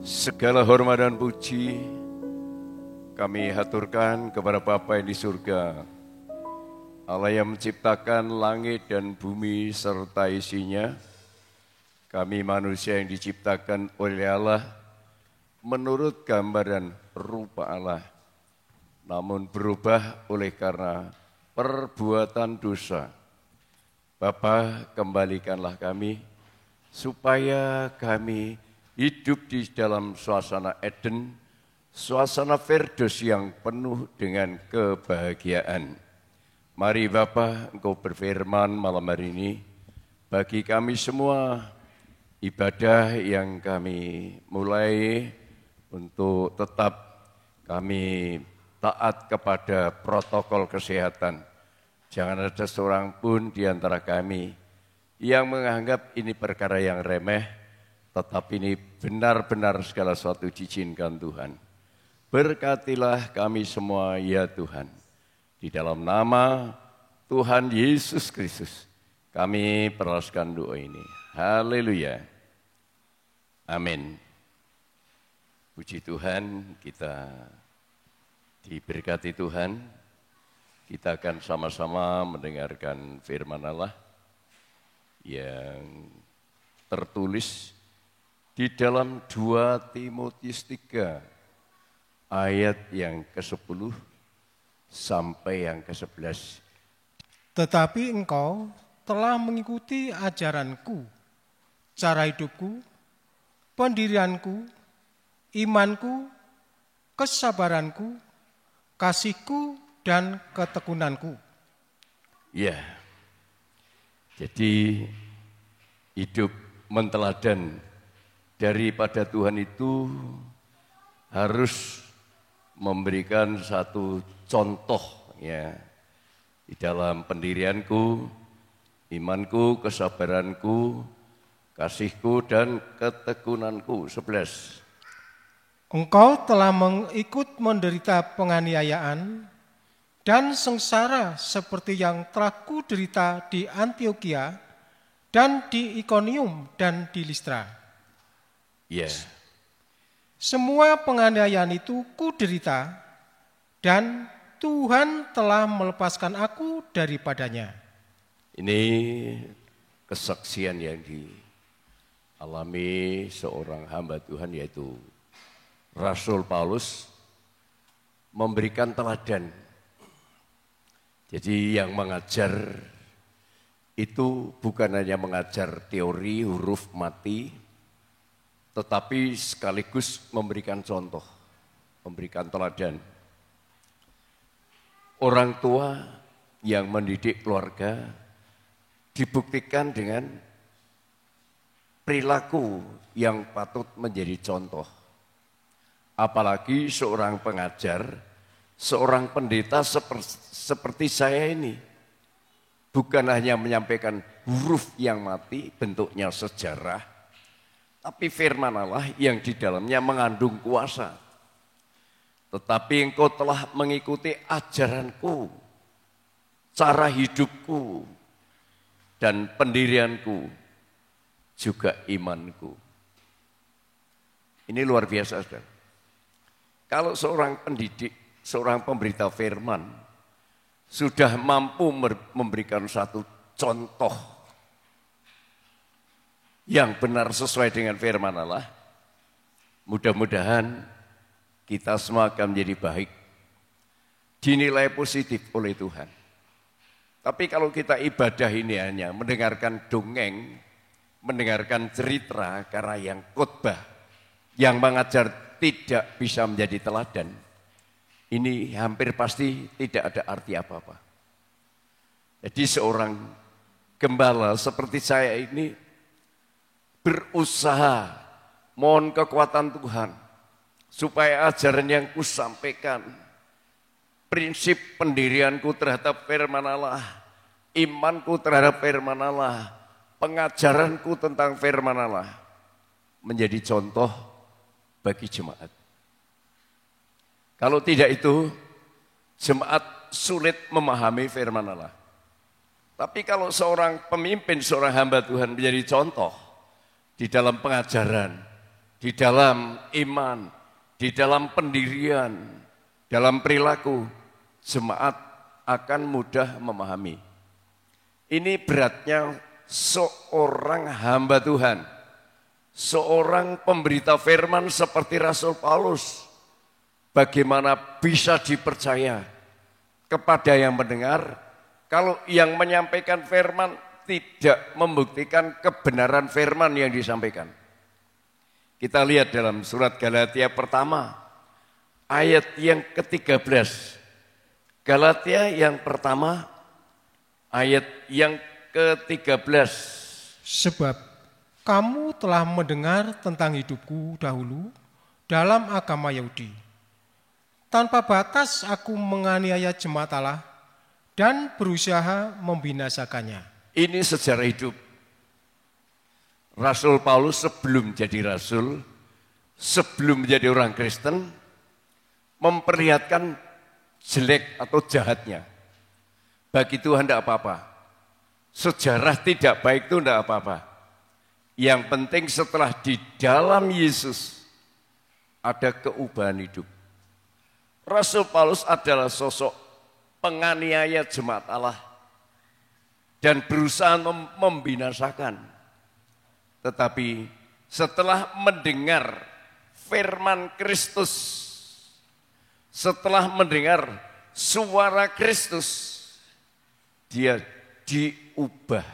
Segala hormat dan puji kami haturkan kepada Bapa yang di surga, Allah yang menciptakan langit dan bumi serta isinya. Kami manusia yang diciptakan oleh Allah menurut gambar dan rupa Allah, namun berubah oleh karena perbuatan dosa. Bapa, kembalikanlah kami supaya kami hidup di dalam suasana Eden, suasana Firdaus yang penuh dengan kebahagiaan. Mari Bapa, Engkau berfirman malam hari ini bagi kami semua, ibadah yang kami mulai untuk tetap kami taat kepada protokol kesehatan. Jangan ada seorang pun di antara kami yang menganggap ini perkara yang remeh, tetapi ini benar-benar segala sesuatu diizinkan Tuhan. Berkatilah kami semua ya Tuhan. Di dalam nama Tuhan Yesus Kristus kami peraskan doa ini. Haleluya. Amin. Puji Tuhan, kita diberkati Tuhan. Kita akan sama-sama mendengarkan firman Allah yang tertulis di dalam 2 Timotius 3 ayat yang ke-10 sampai yang ke-11. Tetapi engkau telah mengikuti ajaranku, cara hidupku, pendirianku, imanku, kesabaranku, kasihku, dan ketekunanku. Ya, jadi hidup menteladan daripada Tuhan itu harus memberikan satu contoh ya di dalam pendirianku, imanku, kesabaranku, kasihku, dan ketekunanku. 11. Engkau telah mengikut menderita penganiayaan dan sengsara seperti yang telah kuderita di Antiokhia dan di Ikonium dan di Listra. Ya. Semua penganiayaan itu kuderita dan Tuhan telah melepaskan aku daripadanya. Ini kesaksian yang dialami seorang hamba Tuhan, yaitu Rasul Paulus, memberikan teladan. Jadi yang mengajar itu bukan hanya mengajar teori huruf mati, tetapi sekaligus memberikan contoh, memberikan teladan. Orang tua yang mendidik keluarga dibuktikan dengan perilaku yang patut menjadi contoh. Apalagi seorang pengajar, seorang pendeta seperti saya ini, bukan hanya menyampaikan huruf yang mati, bentuknya sejarah, tapi firman Allah yang di dalamnya mengandung kuasa. Tetapi engkau telah mengikuti ajaranku, cara hidupku, dan pendirianku, juga imanku. Ini luar biasa, saudara. Kalau seorang pendidik, seorang pemberita firman, sudah mampu memberikan satu contoh yang benar sesuai dengan firman Allah, mudah-mudahan kita semua akan menjadi baik, dinilai positif oleh Tuhan. Tapi kalau kita ibadah ini hanya mendengarkan dongeng, mendengarkan cerita, karena yang khotbah, yang mengajar tidak bisa menjadi teladan, ini hampir pasti tidak ada arti apa-apa. Jadi seorang gembala seperti saya ini berusaha mohon kekuatan Tuhan supaya ajaran yang kusampaikan, prinsip pendirianku terhadap firman Allah, imanku terhadap firman Allah, pengajaranku tentang firman Allah menjadi contoh bagi jemaat. Kalau tidak itu, jemaat sulit memahami firman Allah. Tapi kalau seorang pemimpin, seorang hamba Tuhan menjadi contoh di dalam pengajaran, di dalam iman, di dalam pendirian, dalam perilaku, jemaat akan mudah memahami. Ini beratnya seorang hamba Tuhan, seorang pemberita firman seperti Rasul Paulus. Bagaimana bisa dipercaya kepada yang mendengar kalau yang menyampaikan firman tidak membuktikan kebenaran firman yang disampaikan. Kita lihat dalam surat Galatia pertama, ayat yang ke-13. Galatia yang pertama, ayat yang ke-13. Sebab kamu telah mendengar tentang hidupku dahulu dalam agama Yahudi. Tanpa batas aku menganiaya jemaat Allah dan berusaha membinasakannya. Ini sejarah hidup. Rasul Paulus sebelum jadi rasul, sebelum menjadi orang Kristen, memperlihatkan jelek atau jahatnya. Bagi Tuhan tidak apa-apa. Sejarah tidak baik itu tidak apa-apa. Yang penting setelah di dalam Yesus ada keubahan hidup. Rasul Paulus adalah sosok penganiaya jemaat Allah dan berusaha membinasakan. Tetapi setelah mendengar firman Kristus, setelah mendengar suara Kristus, dia diubah.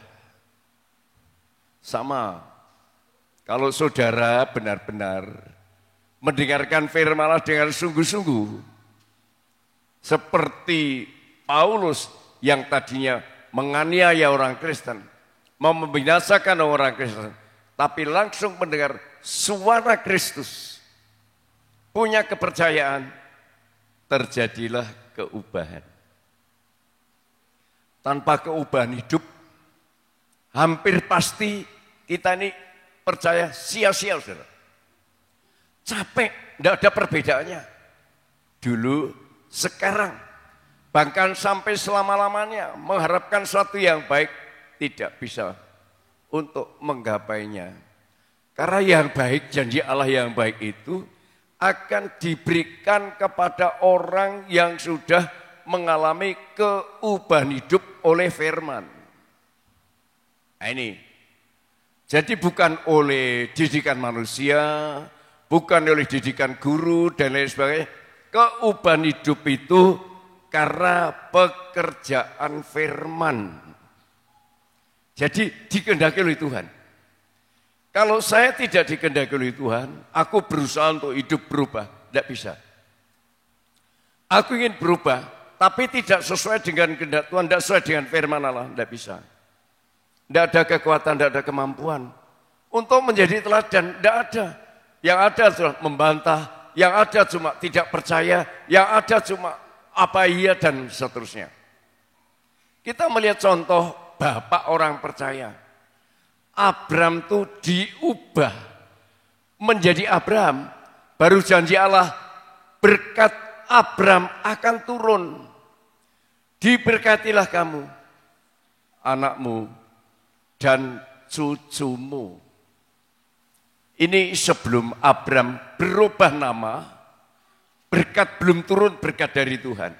Sama kalau saudara benar-benar mendengarkan firman Allah dengan sungguh-sungguh, seperti Paulus yang tadinya menganiaya orang Kristen, mau membinasakan orang Kristen, tapi langsung mendengar suara Kristus, punya kepercayaan, terjadilah keubahan. Tanpa keubahan hidup, hampir pasti kita ini percaya sia-sia, saudara. Capek, tidak ada perbedaannya. Dulu, sekarang, bahkan sampai selama-lamanya mengharapkan sesuatu yang baik tidak bisa untuk menggapainya. Karena yang baik, janji Allah yang baik itu akan diberikan kepada orang yang sudah mengalami keubahan hidup oleh firman. Nah ini, jadi bukan oleh didikan manusia, bukan oleh didikan guru dan lain sebagainya. Keubahan hidup itu karena pekerjaan firman. Jadi dikehendaki oleh Tuhan. Kalau saya tidak dikehendaki oleh Tuhan, aku berusaha untuk hidup berubah, tidak bisa. Aku ingin berubah, tapi tidak sesuai dengan kehendak Tuhan, tidak sesuai dengan firman Allah, tidak bisa. Tidak ada kekuatan, tidak ada kemampuan. Untuk menjadi teladan, tidak ada. Yang ada adalah membantah, yang ada cuma tidak percaya, yang ada cuma apa iya dan seterusnya. Kita melihat contoh bapak orang percaya. Abraham itu diubah menjadi Abraham. Baru janji Allah, berkat Abraham akan turun. Diberkatilah kamu, anakmu, dan cucumu. Ini sebelum Abraham berubah nama, berkat belum turun, berkat dari Tuhan.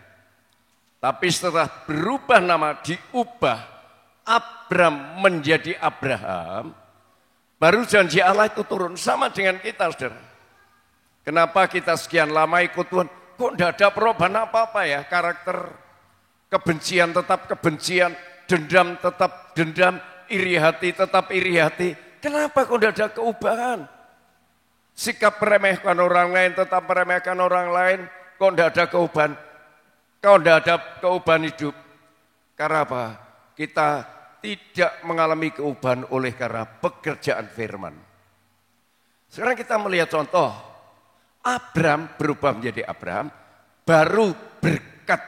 Tapi setelah berubah nama, diubah, Abraham menjadi Abraham, baru janji Allah itu turun. Sama dengan kita, saudara. Kenapa kita sekian lama ikut Tuhan? Kok tidak ada perubahan apa-apa ya? Karakter kebencian tetap kebencian, dendam tetap dendam, iri hati tetap iri hati. Kenapa kok tidak ada keubahan? Sikap meremehkan orang lain tetap meremehkan orang lain. Kok tidak ada keubahan? Kok tidak ada keubahan hidup? Karena apa? Kita tidak mengalami keubahan oleh karena pekerjaan firman. Sekarang kita melihat contoh. Abraham berubah menjadi Abraham, baru berkat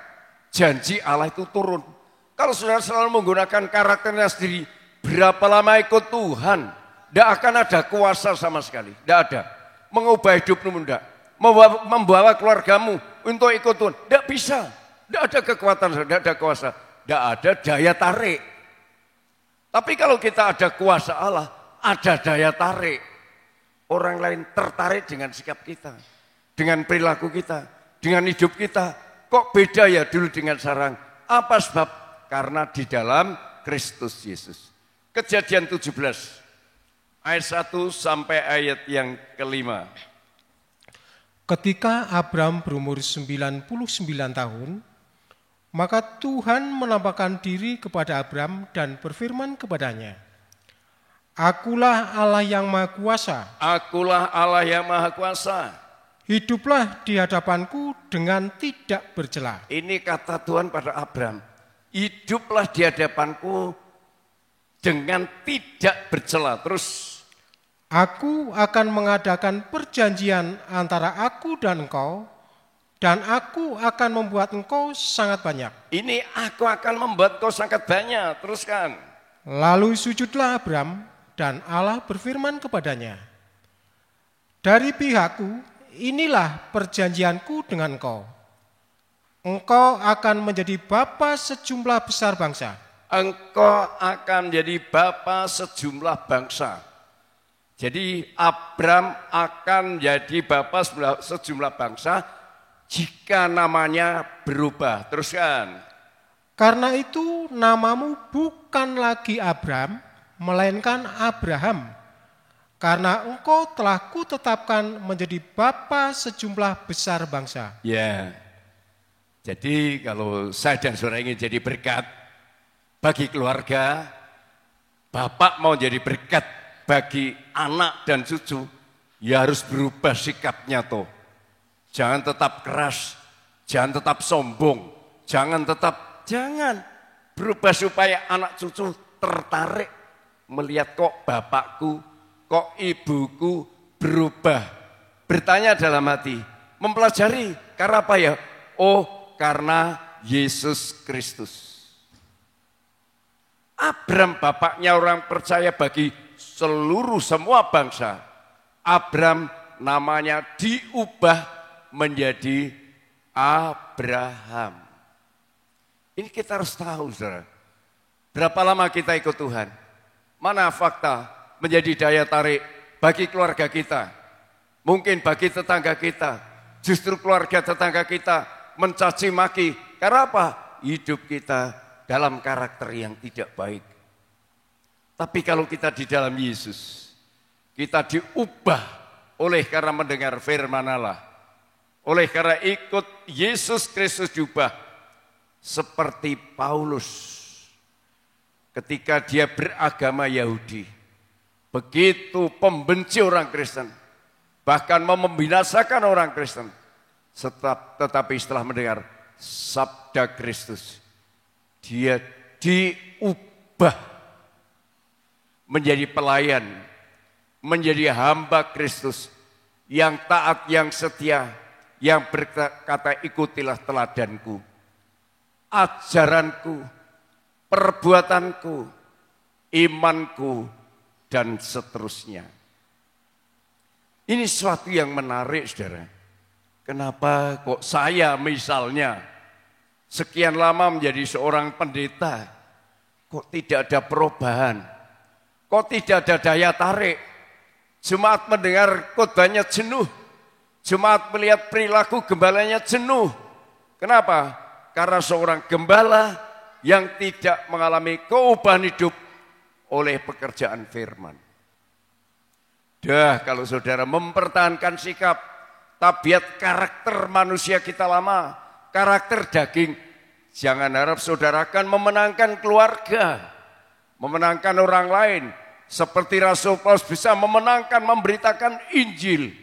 janji Allah itu turun. Kalau saudara selalu menggunakan karakternya sendiri, berapa lama ikut Tuhan, tidak akan ada kuasa sama sekali, tidak ada. Mengubah hidupmu tidak, membawa keluargamu untuk ikut Tuhan, tidak bisa. Tidak ada kekuatan, tidak ada kuasa, tidak ada daya tarik. Tapi kalau kita ada kuasa Allah, ada daya tarik. Orang lain tertarik dengan sikap kita, dengan perilaku kita, dengan hidup kita. Kok beda ya dulu dengan sekarang? Apa sebab? Karena di dalam Kristus Yesus. Kejadian 17 ayat 1 sampai ayat yang kelima. Ketika Abram berumur 99 tahun, maka Tuhan menampakkan diri kepada Abram dan berfirman kepadanya, Akulah Allah yang Maha Kuasa. Akulah Allah yang Maha Kuasa. Hiduplah di hadapanku dengan tidak bercela. Ini kata Tuhan pada Abram. Hiduplah di hadapanku dengan tidak bercela. Terus, Aku akan mengadakan perjanjian antara aku dan engkau, dan aku akan membuat engkau sangat banyak. ini aku akan membuat kau sangat banyak. Teruskan. Lalu sujudlah Abram, dan Allah berfirman kepadanya, Dari pihakku, inilah perjanjianku dengan engkau. Engkau akan menjadi bapa sejumlah besar bangsa. Engkau akan menjadi bapa sejumlah bangsa. Jadi Abram akan menjadi bapa sejumlah bangsa jika namanya berubah. Teruskan. Karena itu namamu bukan lagi Abram, melainkan Abraham. Karena engkau telah kutetapkan menjadi bapa sejumlah besar bangsa. Ya. Jadi kalau saya dan saudara ingin jadi berkat bagi keluarga, bapak mau jadi berkat bagi anak dan cucu, ya harus berubah sikapnya toh. Jangan tetap keras, jangan tetap sombong, jangan berubah supaya anak cucu tertarik melihat kok bapakku, kok ibuku berubah. Bertanya dalam hati, mempelajari karena apa ya? Oh, karena Yesus Kristus. Abram bapaknya orang percaya bagi seluruh semua bangsa. Abram namanya diubah menjadi Abraham. Ini kita harus tahu, saudara. Berapa lama kita ikut Tuhan? Mana fakta menjadi daya tarik bagi keluarga kita? Mungkin bagi tetangga kita. Justru keluarga tetangga kita mencaci maki. Karena apa? Hidup kita dalam karakter yang tidak baik. Tapi kalau kita di dalam Yesus, kita diubah oleh karena mendengar firman Allah. Oleh karena ikut Yesus Kristus diubah. Seperti Paulus ketika dia beragama Yahudi. Begitu pembenci orang Kristen. Bahkan mau membinasakan orang Kristen. Tetapi setelah mendengar sabda Kristus, dia diubah menjadi pelayan, menjadi hamba Kristus yang taat, yang setia, yang berkata ikutilah teladanku, ajaranku, perbuatanku, imanku, dan seterusnya. Ini sesuatu yang menarik, saudara. Kenapa kok saya misalnya sekian lama menjadi seorang pendeta, kok tidak ada perubahan, kok tidak ada daya tarik. Jemaat mendengar khotbahnya jenuh, jemaat melihat perilaku gembalanya jenuh. Kenapa? Karena seorang gembala yang tidak mengalami keubahan hidup oleh pekerjaan firman. Kalau saudara mempertahankan sikap, tabiat karakter manusia kita lama, karakter daging, jangan harap saudara akan memenangkan keluarga, memenangkan orang lain. Seperti Rasul Paulus bisa memenangkan, memberitakan Injil,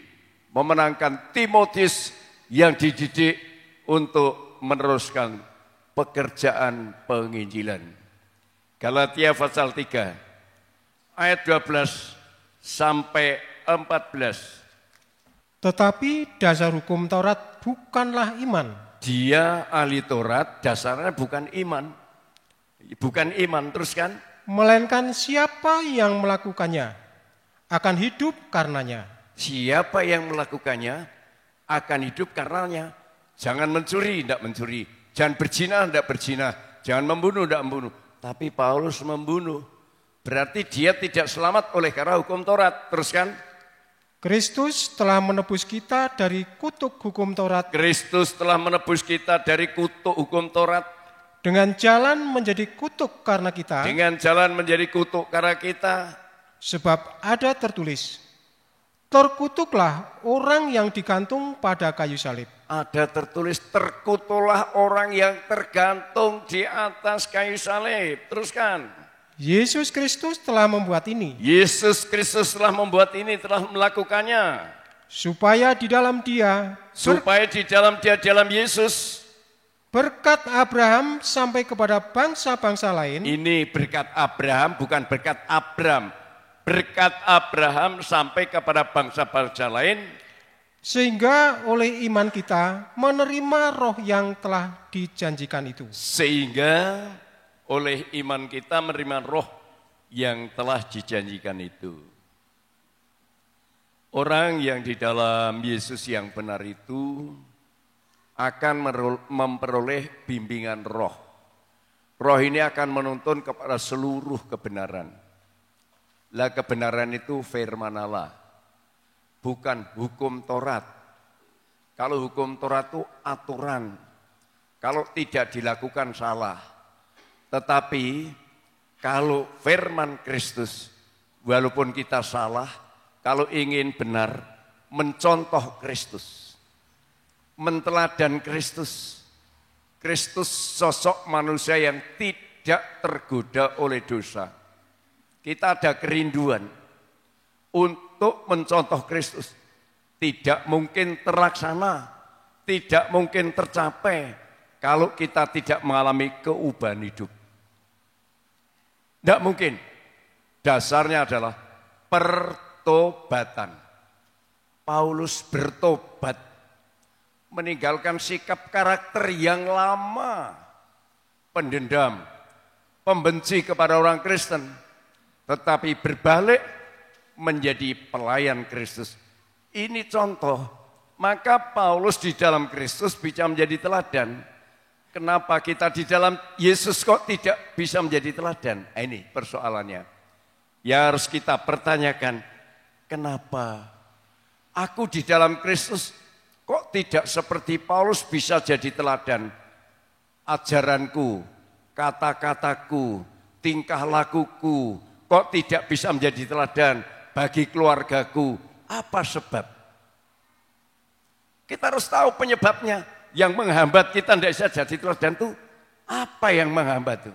memenangkan Timotius yang dididik untuk meneruskan pekerjaan penginjilan. Galatia pasal 3 ayat 12 sampai 14. Tetapi dasar hukum Taurat bukanlah iman. Dia ahli Taurat, dasarnya bukan iman. Bukan iman, terus kan? Melainkan siapa yang melakukannya akan hidup karenanya. Siapa yang melakukannya akan hidup karenanya. Jangan mencuri, tidak mencuri. Jangan berzina, tidak berzina. Jangan membunuh, tidak membunuh. Tapi Paulus membunuh. Berarti dia tidak selamat oleh karena hukum Taurat. Terus kan? Kristus telah menebus kita dari kutuk hukum Taurat. Kristus telah menebus kita dari kutuk hukum Taurat. Dengan jalan menjadi kutuk karena kita. Dengan jalan menjadi kutuk karena kita. Sebab ada tertulis, terkutuklah orang yang digantung pada kayu salib. Ada tertulis, terkutuklah orang yang tergantung di atas kayu salib. Teruskan. Yesus Kristus telah membuat ini. Yesus Kristus telah membuat ini, telah melakukannya. Supaya di dalam Dia, dalam Yesus, berkat Abraham sampai kepada bangsa-bangsa lain. Ini berkat Abraham, bukan berkat Abram. Berkat Abraham sampai kepada bangsa-bangsa lain. Sehingga oleh iman kita menerima roh yang telah dijanjikan itu. Sehingga oleh iman kita menerima roh yang telah dijanjikan itu. Orang yang di dalam Yesus yang benar itu akan memperoleh bimbingan roh. Roh ini akan menuntun kepada seluruh kebenaran. Lah kebenaran itu firman Allah, bukan hukum Taurat. Kalau hukum Taurat itu aturan, kalau tidak dilakukan salah. Tetapi kalau firman Kristus, walaupun kita salah, kalau ingin benar, mencontoh Kristus, menteladan Kristus. Kristus sosok manusia yang tidak tergoda oleh dosa. Kita ada kerinduan untuk mencontoh Kristus. Tidak mungkin terlaksana, tidak mungkin tercapai kalau kita tidak mengalami keubahan hidup. Tidak mungkin. Dasarnya adalah pertobatan. Paulus bertobat, meninggalkan sikap karakter yang lama, pendendam, pembenci kepada orang Kristen, tetapi berbalik menjadi pelayan Kristus. Ini contoh, maka Paulus di dalam Kristus bisa menjadi teladan. Kenapa kita di dalam Yesus kok tidak bisa menjadi teladan? Ini persoalannya. Ya harus kita pertanyakan, kenapa aku di dalam Kristus kok tidak seperti Paulus bisa jadi teladan? Ajaranku, kata-kataku, tingkah lakuku, kok tidak bisa menjadi teladan bagi keluargaku? Apa sebab? Kita harus tahu penyebabnya. Yang menghambat kita tidak bisa jadi teladan itu apa yang menghambat itu?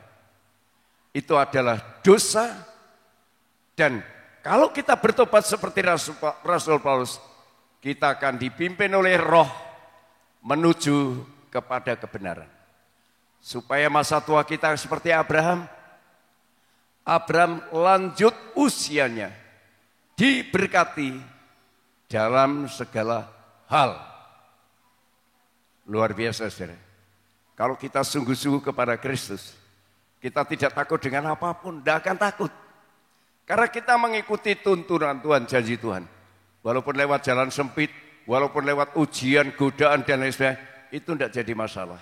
Itu adalah dosa. Dan kalau kita bertobat seperti Rasul Paulus, kita akan dipimpin oleh Roh menuju kepada kebenaran. Supaya masa tua kita seperti Abraham. Abraham lanjut usianya, diberkati dalam segala hal. Luar biasa, saudara. Kalau kita sungguh-sungguh kepada Kristus, kita tidak takut dengan apapun, tidak akan takut. Karena kita mengikuti tuntunan Tuhan, janji Tuhan. Walaupun lewat jalan sempit, walaupun lewat ujian, godaan, dan lain sebagainya, itu tidak jadi masalah.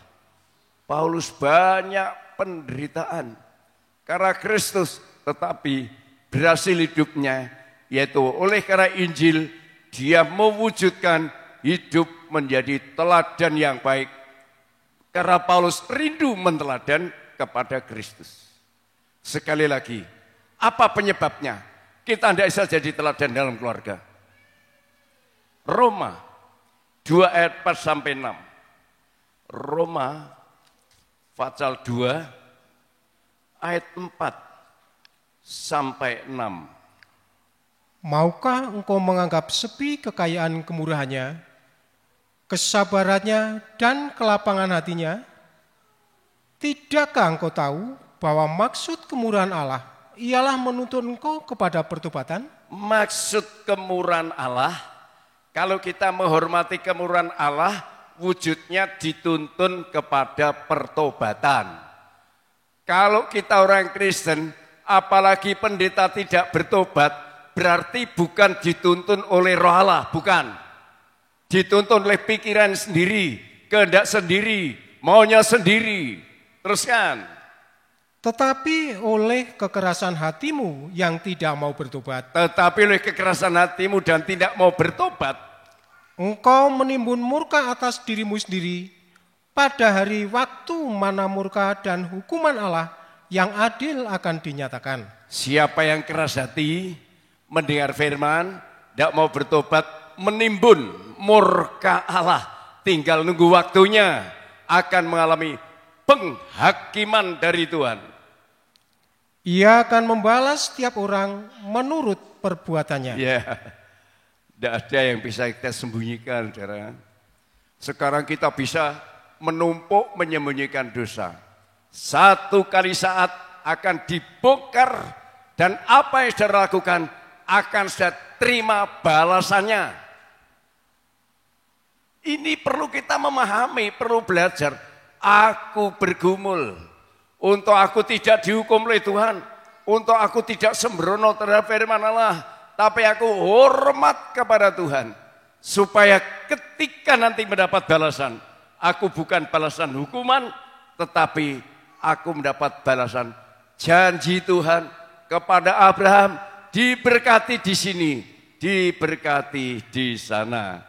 Paulus banyak penderitaan karena Kristus, tetapi berhasil hidupnya, yaitu oleh karena Injil, dia mewujudkan hidup menjadi teladan yang baik. Karena Paulus rindu menteladan kepada Kristus. Sekali lagi, apa penyebabnya? Kita tidak bisa jadi teladan dalam keluarga. Roma 2 ayat 4 sampai 6. Roma pasal 2 ayat 4 sampai 6. Maukah engkau menganggap sepi kekayaan kemurahannya, kesabarannya dan kelapangan hatinya? Tidakkah engkau tahu bahwa maksud kemurahan Allah ialah menuntun engkau kepada pertobatan? Maksud kemurahan Allah, kalau kita menghormati kemurahan Allah, wujudnya dituntun kepada pertobatan. Kalau kita orang Kristen, apalagi pendeta tidak bertobat, berarti bukan dituntun oleh Roh Allah, bukan. Dituntun oleh pikiran sendiri, kehendak sendiri, maunya sendiri. Teruskan. Tetapi oleh kekerasan hatimu yang tidak mau bertobat, Tetapi oleh kekerasan hatimu dan tidak mau bertobat, engkau menimbun murka atas dirimu sendiri pada hari waktu mana murka dan hukuman Allah yang adil akan dinyatakan. siapa yang keras hati, mendengar firman, tidak mau bertobat, menimbun murka Allah, tinggal nunggu waktunya, akan mengalami penghakiman dari Tuhan. Ia akan membalas setiap orang menurut perbuatannya. Ya, tidak ada yang bisa kita sembunyikan, saudara. Sekarang kita bisa menumpuk menyembunyikan dosa. Satu kali saat akan dibongkar dan apa yang saudara lakukan akan saudara terima balasannya. Ini perlu kita memahami, perlu belajar. Aku bergumul untuk aku tidak dihukum oleh Tuhan, untuk aku tidak sembrono terhadap firman Allah, tapi aku hormat kepada Tuhan, supaya ketika nanti mendapat balasan, aku bukan balasan hukuman, tetapi aku mendapat balasan janji Tuhan kepada Abraham, diberkati di sini, diberkati di sana.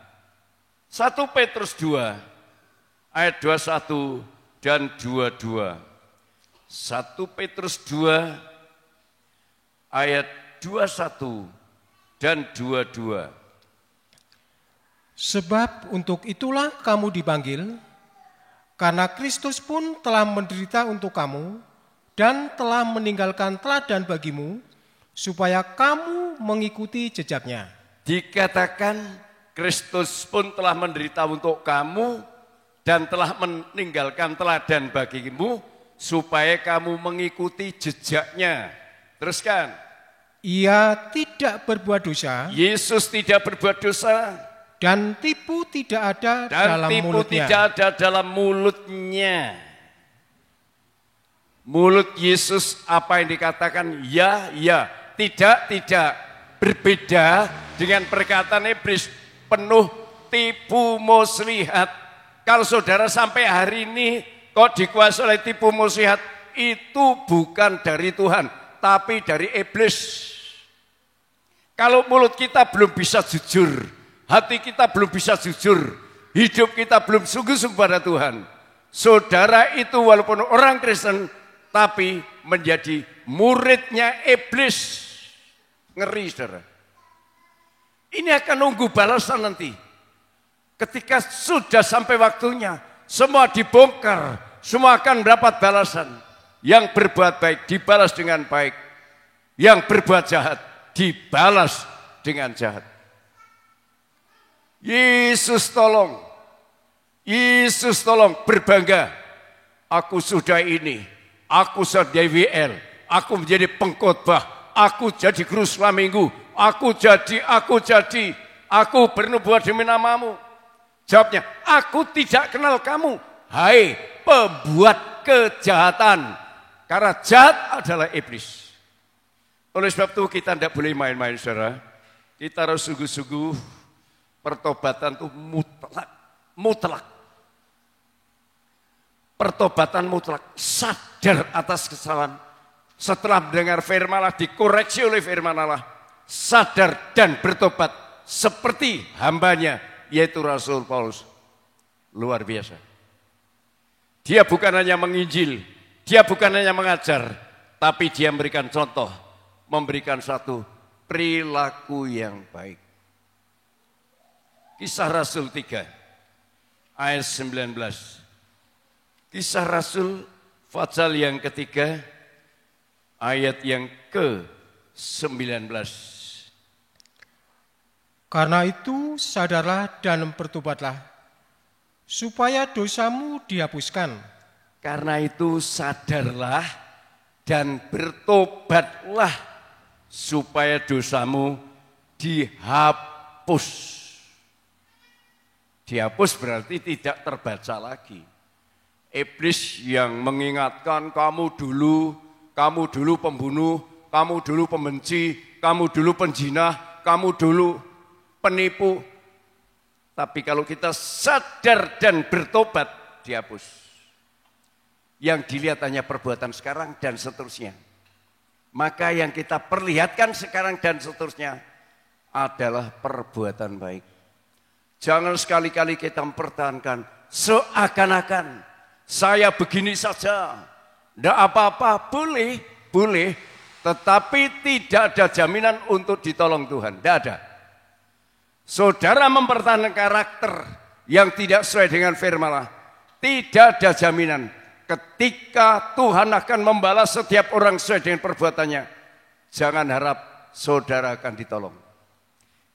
1 Petrus 2 ayat 21 dan 22. 1 Petrus 2 ayat 21 dan 22. Sebab untuk itulah kamu dipanggil, karena Kristus pun telah menderita untuk kamu dan telah meninggalkan teladan bagimu, supaya kamu mengikuti jejaknya. Dikatakan Kristus pun telah menderita untuk kamu dan telah meninggalkan teladan bagimu, supaya kamu mengikuti jejaknya. Teruskan. Ia tidak berbuat dosa. Yesus tidak berbuat dosa. Dan tipu tidak ada Dan dalam tipu mulutnya. tidak ada dalam mulutnya. Mulut Yesus apa yang dikatakan? Ya, ya. Tidak, tidak. Berbeda dengan perkataan iblis penuh tipu muslihat. Kalau saudara sampai hari ini kok dikuasai oleh tipu muslihat, itu bukan dari Tuhan, tapi dari iblis. Kalau mulut kita belum bisa jujur, hati kita belum bisa jujur, hidup kita belum sungguh-sungguh pada Tuhan, saudara itu walaupun orang Kristen, tapi menjadi muridnya iblis. Ngeri, saudara. Ini akan nunggu balasan nanti. Ketika sudah sampai waktunya, semua dibongkar, semua akan mendapat balasan. Yang berbuat baik dibalas dengan baik, yang berbuat jahat dibalas dengan jahat. Yesus tolong berbangga. Aku sudah ini, aku sudah DWL, aku menjadi pengkhotbah, aku jadi guru sekolah minggu, aku bernubuat demi namamu. Jawabnya, aku tidak kenal kamu, hai pembuat kejahatan. Karena jahat adalah iblis. Oleh sebab itu kita tidak boleh main-main, saudara. Kita harus sungguh-sungguh, pertobatan itu mutlak. Pertobatan mutlak, sadar atas kesalahan. Setelah mendengar firman Allah, dikoreksi oleh firman Allah, sadar dan bertobat seperti hambanya, yaitu Rasul Paulus. Luar biasa. Dia bukan hanya menginjil, dia bukan hanya mengajar, tapi dia memberikan contoh, memberikan satu perilaku yang baik. Kisah Rasul 3 ayat 19. Kisah Rasul pasal yang ketiga ayat yang ke-19. Karena itu sadarlah dan bertobatlah, supaya dosamu dihapuskan. Karena itu sadarlah dan bertobatlah, supaya dosamu dihapus. Dihapus berarti tidak terbaca lagi. Iblis yang mengingatkan kamu dulu pembunuh, kamu dulu pembenci, kamu dulu penjinah, kamu dulu penipu. Tapi kalau kita sadar dan bertobat, dihapus. Yang dilihat hanya perbuatan sekarang dan seterusnya. Maka yang kita perlihatkan sekarang dan seterusnya adalah perbuatan baik. Jangan sekali-kali kita mempertahankan seakan-akan saya begini saja. Tidak apa-apa, boleh. Tetapi tidak ada jaminan untuk ditolong Tuhan. Tidak ada. Saudara mempertahankan karakter yang tidak sesuai dengan firman Allah. Tidak ada jaminan. Ketika Tuhan akan membalas setiap orang sesuai dengan perbuatannya. Jangan harap saudara akan ditolong.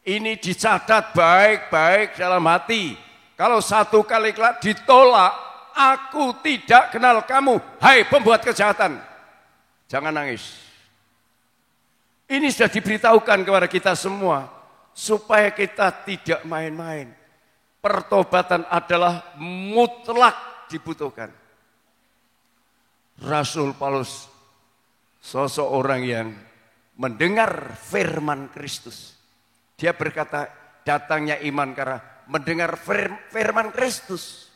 Ini dicatat baik-baik dalam hati. Kalau satu kali ditolak, aku tidak kenal kamu, hai pembuat kejahatan. Jangan nangis. Ini sudah diberitahukan kepada kita semua, supaya kita tidak main-main. Pertobatan adalah mutlak dibutuhkan. Rasul Paulus, sosok orang yang mendengar firman Kristus. Dia berkata, datangnya iman karena mendengar firman Kristus.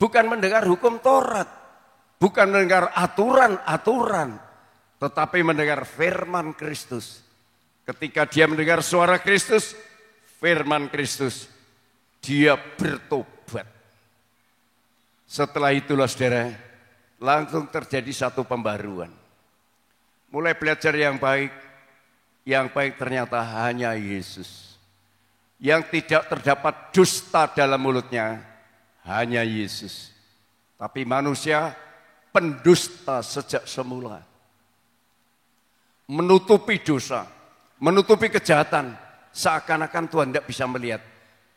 Bukan mendengar hukum Taurat. Bukan mendengar aturan-aturan. Tetapi mendengar firman Kristus. Ketika dia mendengar suara Kristus, firman Kristus, dia bertobat. Setelah itulah saudara, langsung terjadi satu pembaruan. Mulai belajar yang baik ternyata hanya Yesus. Yang tidak terdapat dusta dalam mulutnya, hanya Yesus. Tapi manusia pendusta sejak semula. Menutupi dosa, menutupi kejahatan, seakan-akan Tuhan tidak bisa melihat.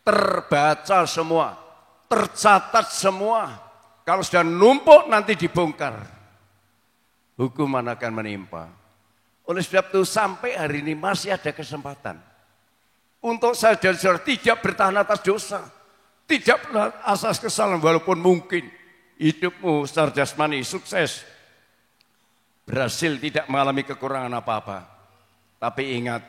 Terbaca semua, tercatat semua. Kalau sudah numpuk nanti dibongkar. Hukuman akan menimpa. Oleh sebab itu sampai hari ini masih ada kesempatan. Untuk saudara-saudara tidak bertahan atas dosa. Tidak asas kesalahan walaupun mungkin hidupmu secara jasmani sukses. Berhasil tidak mengalami kekurangan apa-apa. Tapi ingat,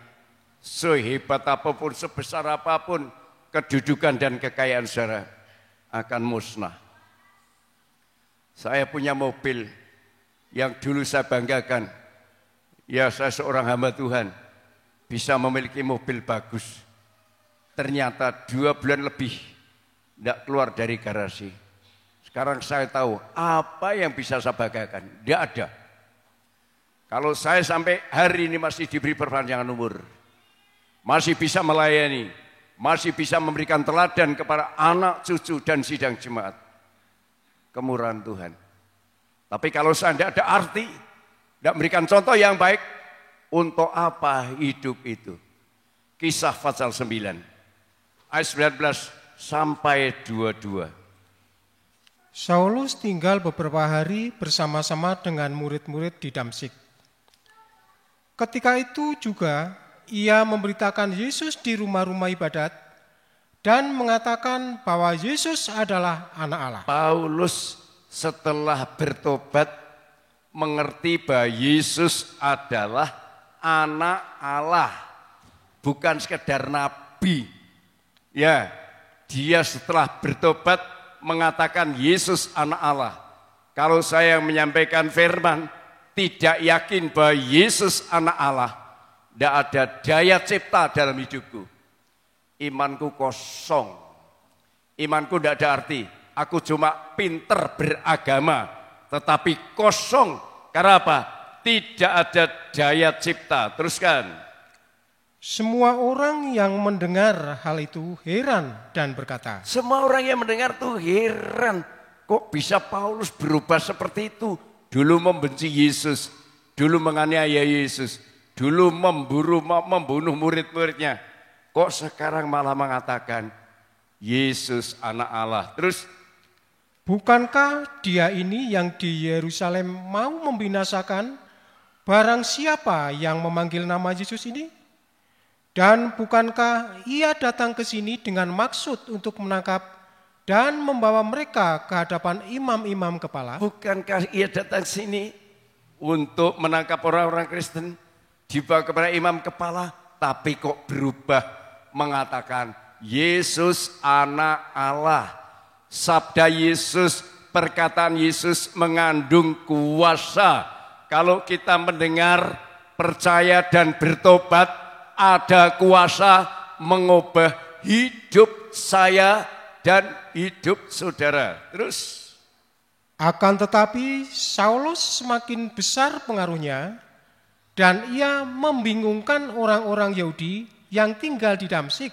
sehebat apapun, sebesar apapun kedudukan dan kekayaan saudara akan musnah. Saya punya mobil yang dulu saya banggakan. Ya, saya seorang hamba Tuhan bisa memiliki mobil bagus. Ternyata 2 bulan lebih tidak keluar dari garasi. Sekarang saya tahu apa yang bisa saya banggakan. Tidak ada. Kalau saya sampai hari ini masih diberi perpanjangan umur, masih bisa melayani, masih bisa memberikan teladan kepada anak, cucu, dan sidang jemaat. Kemurahan Tuhan. Tapi kalau saya tidak ada arti, tidak memberikan contoh yang baik, untuk apa hidup itu? Kisah pasal 9, ayat 19 sampai 22. Saulus tinggal beberapa hari bersama-sama dengan murid-murid di Damsyik. Ketika itu juga ia memberitakan Yesus di rumah-rumah ibadat dan mengatakan bahwa Yesus adalah anak Allah. Paulus setelah bertobat mengerti bahwa Yesus adalah anak Allah, bukan sekedar nabi. Ya, dia setelah bertobat mengatakan Yesus anak Allah. Kalau saya yang menyampaikan firman tidak yakin bahwa Yesus anak Allah, tidak ada daya cipta dalam hidupku. Imanku kosong. Imanku tidak ada arti. Aku cuma pinter beragama, tetapi kosong. Karena apa? Tidak ada daya cipta. Teruskan. Semua orang yang mendengar hal itu heran dan berkata. Semua orang yang mendengar itu heran. Kok bisa Paulus berubah seperti itu? Dulu membenci Yesus, dulu menganiaya Yesus, dulu membunuh murid-muridnya. Kok sekarang malah mengatakan Yesus anak Allah? Terus, bukankah dia ini yang di Yerusalem mau membinasakan barang siapa yang memanggil nama Yesus ini? Dan bukankah ia datang ke sini dengan maksud untuk menangkap dan membawa mereka ke hadapan imam-imam kepala? Bukankah ia datang sini untuk menangkap orang-orang Kristen, dibawa kepada imam kepala, tapi kok berubah mengatakan Yesus anak Allah. Sabda Yesus perkataan Yesus mengandung kuasa. Kalau kita mendengar, percaya dan bertobat, ada kuasa mengubah hidup saya dan hidup saudara. Terus. Akan tetapi Saulus semakin besar pengaruhnya dan ia membingungkan orang-orang Yahudi yang tinggal di Damsyik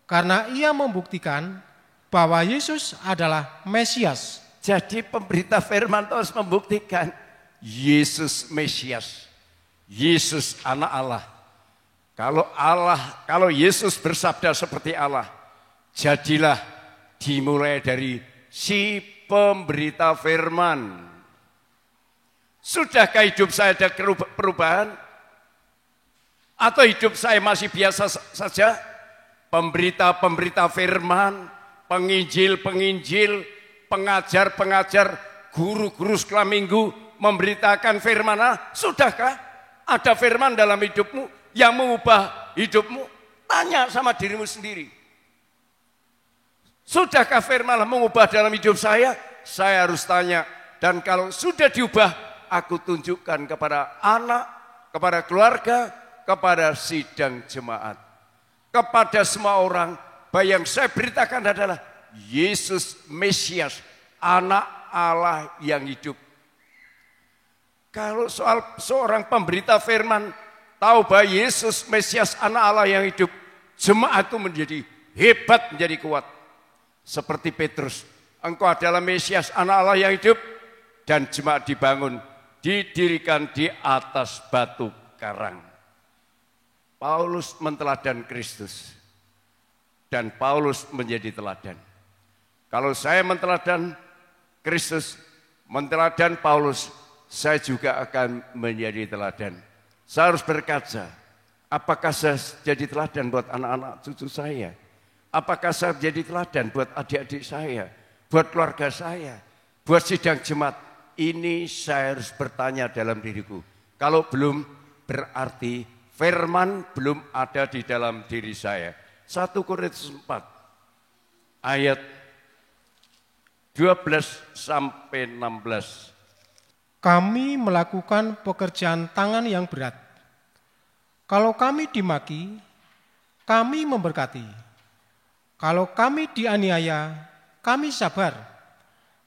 karena ia membuktikan bahwa Yesus adalah Mesias. Jadi pemberita firman terus membuktikan Yesus Mesias, Yesus anak Allah. Kalau Yesus bersabda seperti Allah, jadilah dimulai dari si pemberita firman. Sudahkah hidup saya ada perubahan? Atau hidup saya masih biasa saja? Pemberita-pemberita firman, penginjil-penginjil, pengajar-pengajar, guru-guru sekolah minggu memberitakan firman Allah. Sudahkah ada firman dalam hidupmu yang mengubah hidupmu? Tanya sama dirimu sendiri. Sudahkah firman Allah mengubah dalam hidup saya? Saya harus tanya. Dan kalau sudah diubah, aku tunjukkan kepada anak, kepada keluarga, kepada sidang jemaat. Kepada semua orang, bahwa yang saya beritakan adalah Yesus Mesias, anak Allah yang hidup. Kalau soal seorang pemberita firman tahu bahwa Yesus Mesias, anak Allah yang hidup, jemaat itu menjadi hebat, menjadi kuat. Seperti Petrus, engkau adalah Mesias, anak Allah yang hidup, dan jemaat dibangun, didirikan di atas batu karang. Paulus menteladan Kristus, dan Paulus menjadi teladan. Kalau saya menteladan Kristus, menteladan Paulus, saya juga akan menjadi teladan. Saya harus berkaca, apakah saya jadi teladan buat anak-anak cucu saya? Apakah saya jadi teladan buat adik-adik saya, buat keluarga saya, buat sidang jemaat? Ini saya harus bertanya dalam diriku. Kalau belum, berarti firman belum ada di dalam diri saya. 1 Korintus 4 ayat 12 sampai 16. Kami melakukan pekerjaan tangan yang berat. Kalau kami dimaki, kami memberkati. Kalau kami dianiaya, kami sabar.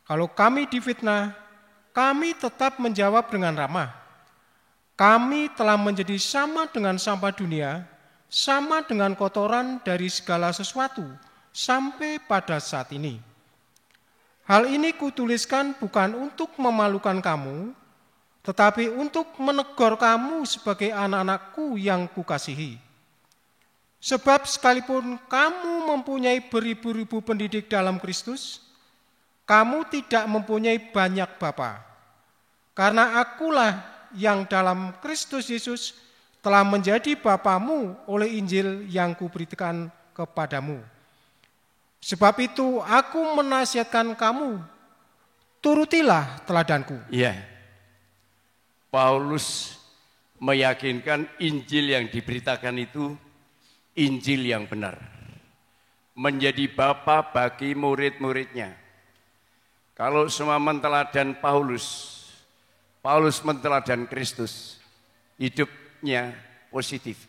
Kalau kami difitnah, kami tetap menjawab dengan ramah. Kami telah menjadi sama dengan sampah dunia, sama dengan kotoran dari segala sesuatu, sampai pada saat ini. Hal ini kutuliskan bukan untuk memalukan kamu, tetapi untuk menegur kamu sebagai anak-anakku yang kukasihi. Sebab sekalipun kamu mempunyai beribu-ribu pendidik dalam Kristus, kamu tidak mempunyai banyak bapa. Karena akulah yang dalam Kristus Yesus telah menjadi bapamu oleh Injil yang kuberikan kepadamu. Sebab itu aku menasihatkan kamu, turutilah teladanku. Iya. Paulus meyakinkan Injil yang diberitakan itu Injil yang benar. Menjadi bapa bagi murid-muridnya. Kalau semua menteladan Paulus menteladan Kristus. Hidupnya positif.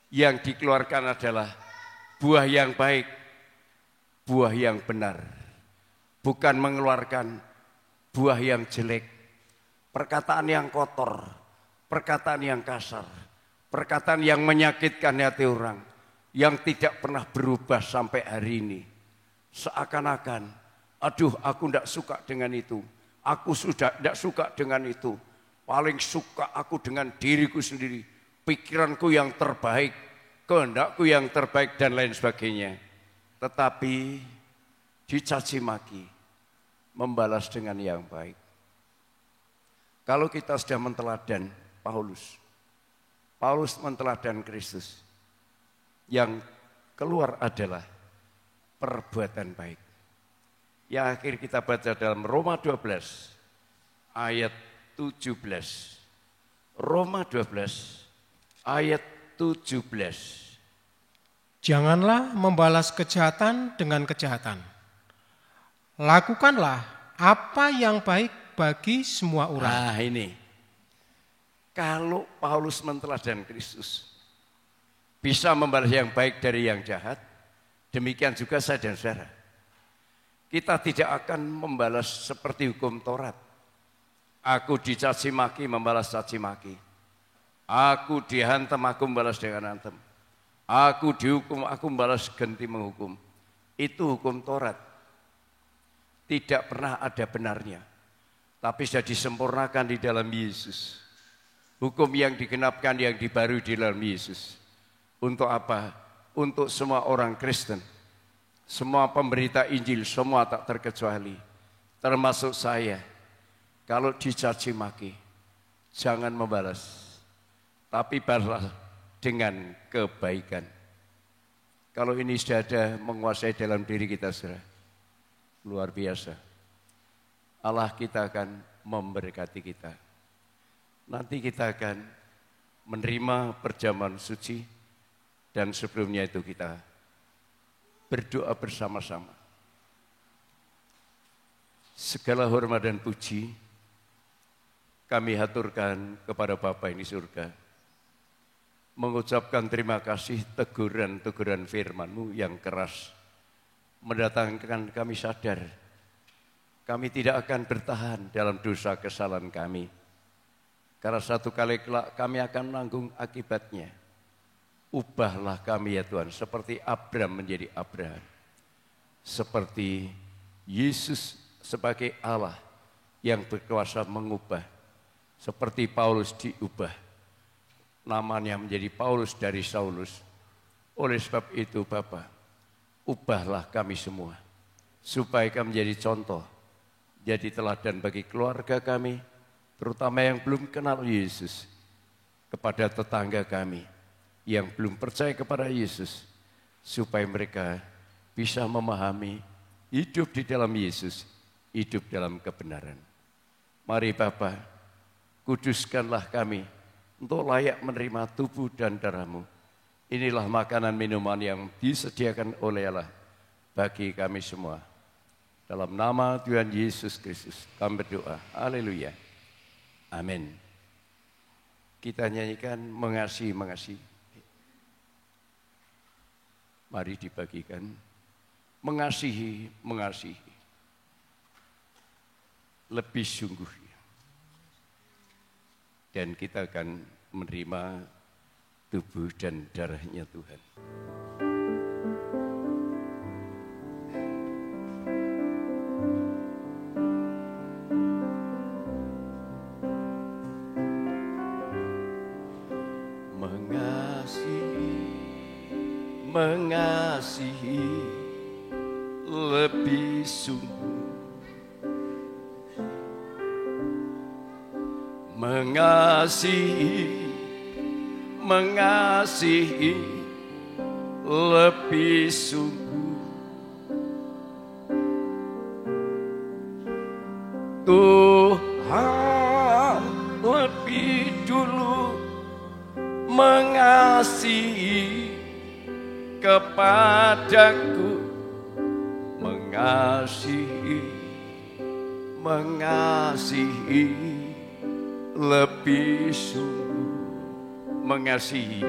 Yang dikeluarkan adalah buah yang baik, buah yang benar. Bukan mengeluarkan buah yang jelek, perkataan yang kotor, perkataan yang kasar, perkataan yang menyakitkan hati orang, yang tidak pernah berubah sampai hari ini. Seakan-akan, aduh aku tidak suka dengan itu, aku sudah tidak suka dengan itu, paling suka aku dengan diriku sendiri, pikiranku yang terbaik, kehendakku yang terbaik dan lain sebagainya. Tetapi dicaci maki, membalas dengan yang baik. Kalau kita sudah menteladan Paulus menteladan Kristus, yang keluar adalah perbuatan baik. Yang akhir kita baca dalam Roma 12 ayat 17. Roma 12 ayat 17. Janganlah membalas kejahatan dengan kejahatan. Lakukanlah apa yang baik bagi semua orang. Nah ini, kalau Paulus menteladan Kristus, bisa membalas yang baik dari yang jahat, demikian juga saya dan saudara. Kita tidak akan membalas seperti hukum Taurat. Aku dicaci maki, membalas caci maki. Aku dihantam, aku membalas dengan hantam. Aku dihukum, aku membalas ganti menghukum. Itu hukum Taurat. Tidak pernah ada benarnya. Tapi sudah disempurnakan di dalam Yesus. Hukum yang digenapkan, yang dibarui di dalam Yesus. Untuk apa? Untuk semua orang Kristen. Semua pemberita Injil, semua tak terkecuali. Termasuk saya. Kalau dicaci maki, jangan membalas. Tapi balaslah dengan kebaikan. Kalau ini sudah ada menguasai dalam diri kita, saudara, luar biasa. Allah kita akan memberkati kita. Nanti kita akan menerima perjamuan suci. Dan sebelumnya itu kita berdoa bersama-sama. Segala hormat dan puji kami haturkan kepada Bapa yang di surga. Mengucapkan terima kasih teguran-teguran firman-Mu yang keras. Mendatangkan kami sadar. Kami tidak akan bertahan dalam dosa kesalahan kami. Karena satu kali kelak kami akan menanggung akibatnya. Ubahlah kami ya Tuhan, seperti Abraham menjadi Abraham. Seperti Yesus sebagai Allah yang berkuasa mengubah. Seperti Paulus diubah. Namanya menjadi Paulus dari Saulus. Oleh sebab itu Bapa, ubahlah kami semua. Supaya kami menjadi contoh, jadi teladan bagi keluarga kami, terutama yang belum kenal Yesus, kepada tetangga kami yang belum percaya kepada Yesus, supaya mereka bisa memahami hidup di dalam Yesus, hidup dalam kebenaran. Mari Bapa, kuduskanlah kami untuk layak menerima tubuh dan darah-Mu. Inilah makanan minuman yang disediakan oleh Allah bagi kami semua. Dalam nama Tuhan Yesus Kristus kami berdoa. Haleluya. Amin. Kita nyanyikan mengasihi, mengasihi. Mari dibagikan. Mengasihi, mengasihi. Lebih sungguh. Dan kita akan menerima tubuh dan darahnya Tuhan. Mengasihi lebih sungguh, mengasihi lebih sungguh. Tuhan lebih dulu mengasihi kepadaku, mengasihi lebih sungguh, mengasihi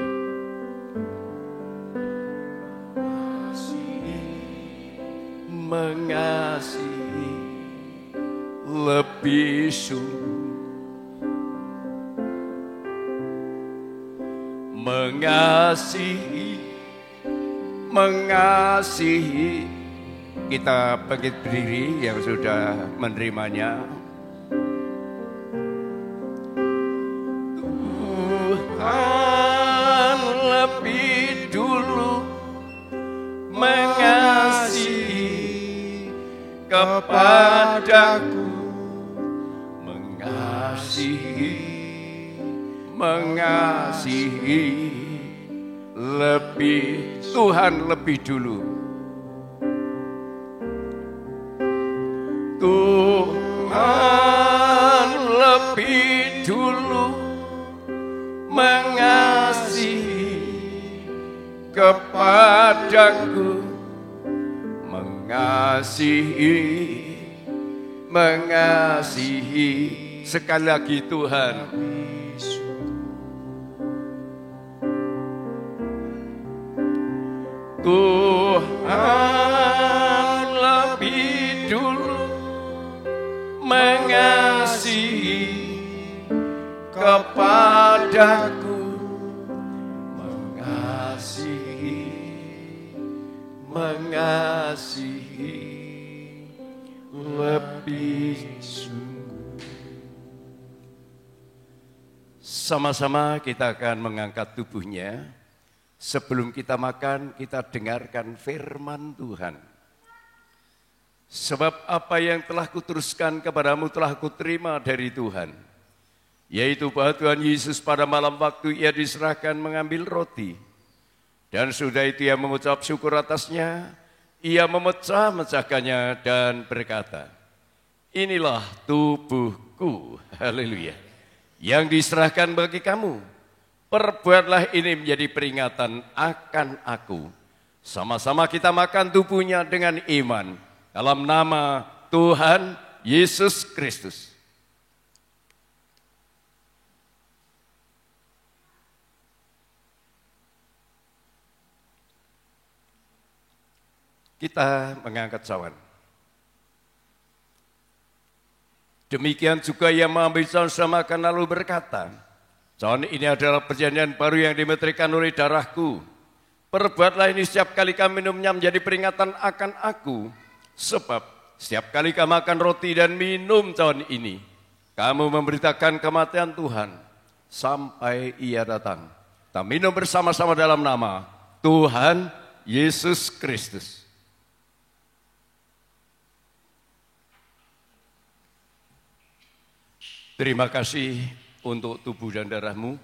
lebih sungguh, mengasihi. Kita bangkit berdiri yang sudah menerimanya. Tuhan lebih dulu mengasihi kepadaku, mengasihi lebih, Tuhan lebih dulu. Tuhan lebih dulu mengasihi kepadaku, mengasihi. Sekali lagi Tuhan. Tuhan lebih dulu mengasihi kepadaku, mengasihi lebih sungguh. Sama-sama kita akan mengangkat tubuhnya. Sebelum kita makan, kita dengarkan firman Tuhan. Sebab apa yang telah kuteruskan kepadamu telah kuterima dari Tuhan, yaitu bahwa Tuhan Yesus pada malam waktu ia diserahkan mengambil roti, dan sudah itu ia mengucap syukur atasnya, ia memecah-mecahkannya dan berkata, inilah tubuhku, haleluya, yang diserahkan bagi kamu. Perbuatlah ini menjadi peringatan akan aku. Sama-sama kita makan tubuhnya dengan iman. Dalam nama Tuhan Yesus Kristus. Kita mengangkat cawan. Demikian juga ia mengambil cawan sama makan lalu berkata, cawan ini adalah perjanjian baru yang dimeteraikan oleh darahku. Perbuatlah ini setiap kali kamu minumnya menjadi peringatan akan aku. Sebab setiap kali kamu makan roti dan minum cawan ini, kamu memberitakan kematian Tuhan sampai ia datang. Kita minum bersama-sama dalam nama Tuhan Yesus Kristus. Terima kasih untuk tubuh dan darahmu.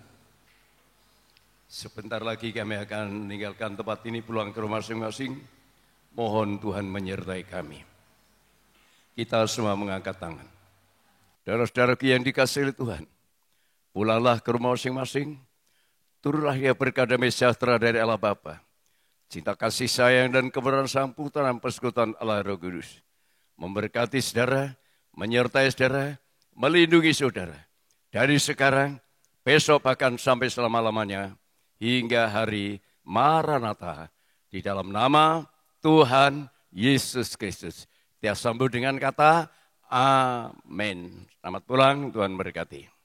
Sebentar lagi kami akan meninggalkan tempat ini, pulang ke rumah masing-masing. Mohon Tuhan menyertai kami. Kita semua mengangkat tangan. Saudara-saudaraku yang dikasihi Tuhan, pulanglah ke rumah masing-masing. Turunlah ya berkah damai sejahtera dari Allah Bapa, cinta kasih sayang dan kebenaran samputan persekutuan Allah Roh Kudus memberkati saudara, menyertai saudara, melindungi saudara dari sekarang, besok bahkan sampai selama-lamanya hingga hari Maranatha, di dalam nama Tuhan Yesus Kristus. Kita sambut dengan kata amin. Selamat pulang, Tuhan berkati.